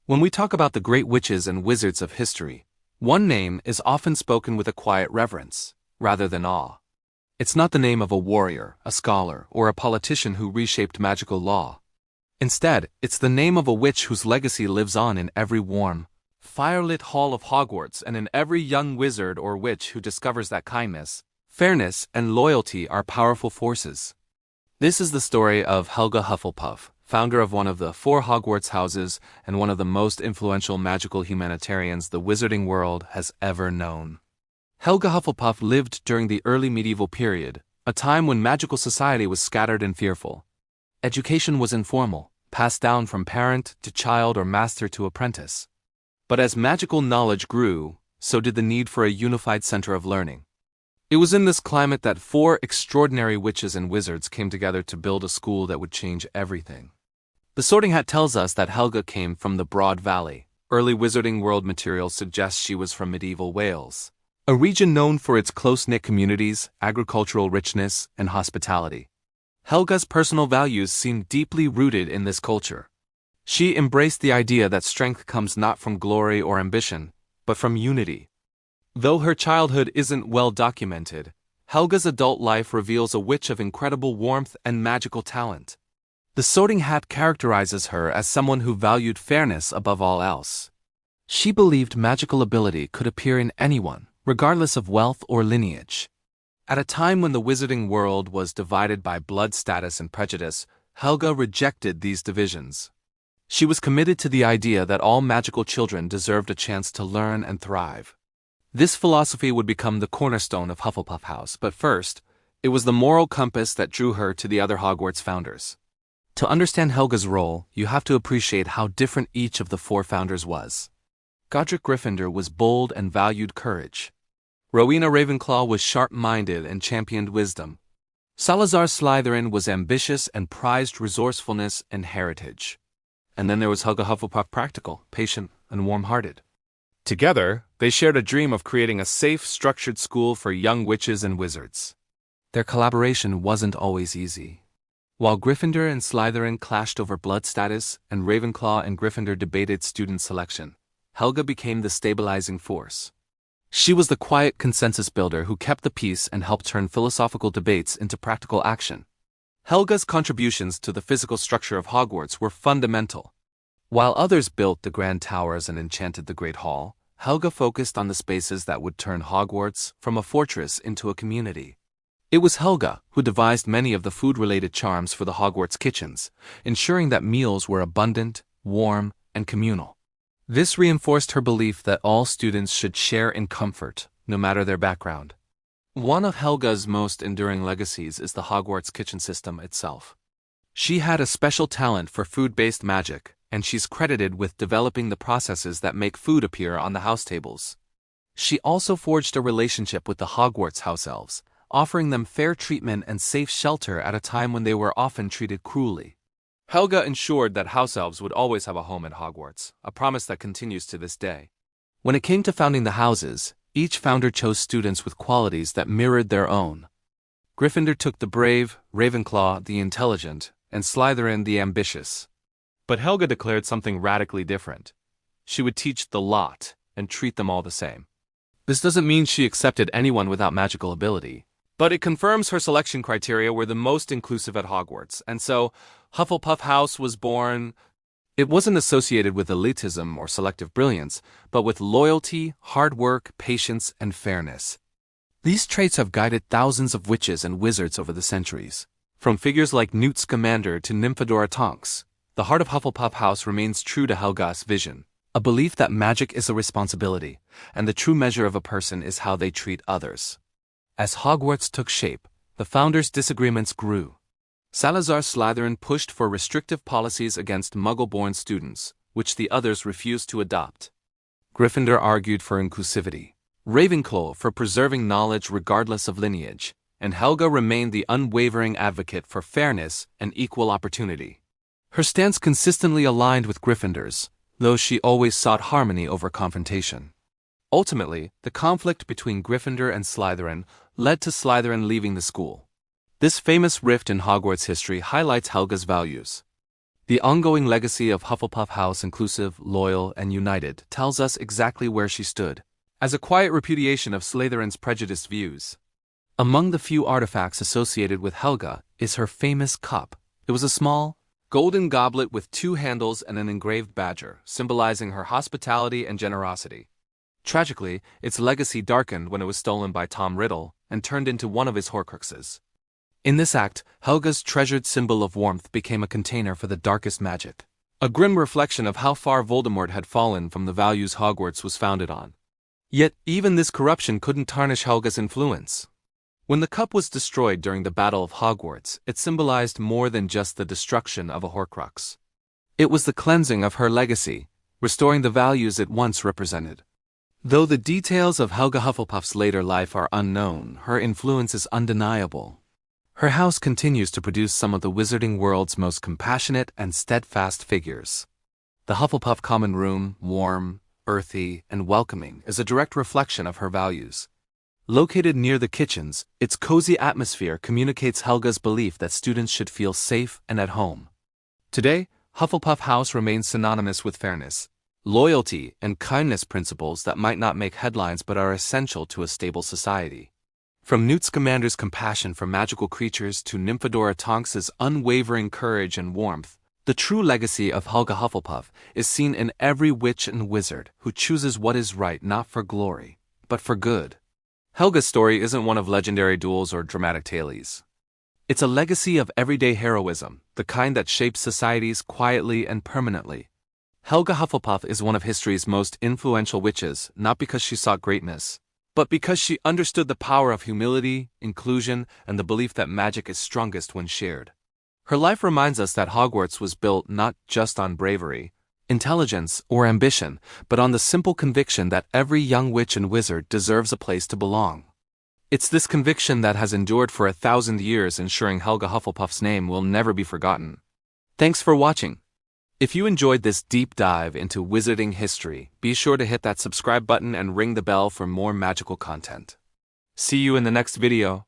When we talk about the great witches and wizards of history, one name is often spoken with a quiet reverence, rather than awe. It's not the name of a warrior, a scholar, or a politician who reshaped magical law. Instead, it's the name of a witch whose legacy lives on in every warm, firelit hall of Hogwarts and in every young wizard or witch who discovers that kindness, fairness, and loyalty are powerful forces. This is the story of Helga Hufflepuff, founder of one of the 4 Hogwarts houses and one of the most influential magical humanitarians the wizarding world has ever known. Helga Hufflepuff lived during the early medieval period, a time when magical society was scattered and fearful. Education was informal, passed down from parent to child or master to apprentice. But as magical knowledge grew, so did the need for a unified center of learning. It was in this climate that 4 extraordinary witches and wizards came together to build a school that would change everything. The Sorting Hat tells us that Helga came from the Broad Valley. Early Wizarding World material suggests she was from medieval Wales, a region known for its close-knit communities, agricultural richness, and hospitality. Helga's personal values seem deeply rooted in this culture. She embraced the idea that strength comes not from glory or ambition, but from unity. Though her childhood isn't well documented, Helga's adult life reveals a witch of incredible warmth and magical talent. The Sorting Hat characterizes her as someone who valued fairness above all else. She believed magical ability could appear in anyone, regardless of wealth or lineage. At a time when the wizarding world was divided by blood status and prejudice, Helga rejected these divisions. She was committed to the idea that all magical children deserved a chance to learn and thrive. This philosophy would become the cornerstone of Hufflepuff House, but first, it was the moral compass that drew her to the other Hogwarts founders. To understand Helga's role, you have to appreciate how different each of the 4 founders was. Godric Gryffindor was bold and valued courage. Rowena Ravenclaw was sharp-minded and championed wisdom. Salazar Slytherin was ambitious and prized resourcefulness and heritage. And then there was Helga Hufflepuff, practical, patient, and warm-hearted. Together, they shared a dream of creating a safe, structured school for young witches and wizards. Their collaboration wasn't always easy. While Gryffindor and Slytherin clashed over blood status and Ravenclaw and Gryffindor debated student selection, Helga became the stabilizing force. She was the quiet consensus builder who kept the peace and helped turn philosophical debates into practical action. Helga's contributions to the physical structure of Hogwarts were fundamental. While others built the grand towers and enchanted the Great Hall, Helga focused on the spaces that would turn Hogwarts from a fortress into a community. It was Helga who devised many of the food-related charms for the Hogwarts kitchens, ensuring that meals were abundant, warm, and communal. This reinforced her belief that all students should share in comfort, no matter their background. One of Helga's most enduring legacies is the Hogwarts kitchen system itself. She had a special talent for food-based magic, and she's credited with developing the processes that make food appear on the house tables. She also forged a relationship with the Hogwarts house elves, offering them fair treatment and safe shelter at a time when they were often treated cruelly. Helga ensured that house elves would always have a home at Hogwarts, a promise that continues to this day. When it came to founding the houses, each founder chose students with qualities that mirrored their own. Gryffindor took the brave, Ravenclaw the intelligent, and Slytherin the ambitious. But Helga declared something radically different. She would teach the lot and treat them all the same. This doesn't mean she accepted anyone without magical ability, but it confirms her selection criteria were the most inclusive at Hogwarts, and so Hufflepuff House was born. It wasn't associated with elitism or selective brilliance, but with loyalty, hard work, patience, and fairness. These traits have guided thousands of witches and wizards over the centuries. From figures like Newt Scamander to Nymphadora Tonks, the heart of Hufflepuff House remains true to Helga's vision, a belief that magic is a responsibility, and the true measure of a person is how they treat others. As Hogwarts took shape, the founders' disagreements grew. Salazar Slytherin pushed for restrictive policies against Muggle-born students, which the others refused to adopt. Gryffindor argued for inclusivity, Ravenclaw for preserving knowledge regardless of lineage, and Helga remained the unwavering advocate for fairness and equal opportunity. Her stance consistently aligned with Gryffindor's, though she always sought harmony over confrontation. Ultimately, the conflict between Gryffindor and Slytherin led to Slytherin leaving the school. This famous rift in Hogwarts history highlights Helga's values. The ongoing legacy of Hufflepuff House, inclusive, loyal, and united, tells us exactly where she stood, as a quiet repudiation of Slytherin's prejudiced views. Among the few artifacts associated with Helga is her famous cup. It was a small, golden goblet with 2 handles and an engraved badger, symbolizing her hospitality and generosity. Tragically, its legacy darkened when it was stolen by Tom Riddle and turned into one of his Horcruxes. In this act, Helga's treasured symbol of warmth became a container for the darkest magic, a grim reflection of how far Voldemort had fallen from the values Hogwarts was founded on. Yet, even this corruption couldn't tarnish Helga's influence. When the cup was destroyed during the Battle of Hogwarts, it symbolized more than just the destruction of a Horcrux. It was the cleansing of her legacy, restoring the values it once represented. Though the details of Helga Hufflepuff's later life are unknown, her influence is undeniable. Her house continues to produce some of the wizarding world's most compassionate and steadfast figures. The Hufflepuff common room, warm, earthy, and welcoming, is a direct reflection of her values. Located near the kitchens, its cozy atmosphere communicates Helga's belief that students should feel safe and at home. Today, Hufflepuff House remains synonymous with fairness, loyalty, and kindness, principles that might not make headlines but are essential to a stable society. From Newt Scamander's compassion for magical creatures to Nymphadora Tonks's unwavering courage and warmth, the true legacy of Helga Hufflepuff is seen in every witch and wizard who chooses what is right not for glory, but for good. Helga's story isn't one of legendary duels or dramatic tales. It's a legacy of everyday heroism, the kind that shapes societies quietly and permanently. Helga Hufflepuff is one of history's most influential witches, not because she sought greatness, but because she understood the power of humility, inclusion, and the belief that magic is strongest when shared. Her life reminds us that Hogwarts was built not just on bravery, intelligence, or ambition, but on the simple conviction that every young witch and wizard deserves a place to belong. It's this conviction that has endured for 1,000 years, ensuring Helga Hufflepuff's name will never be forgotten. Thanks for watching. If you enjoyed this deep dive into wizarding history, be sure to hit that subscribe button and ring the bell for more magical content. See you in the next video.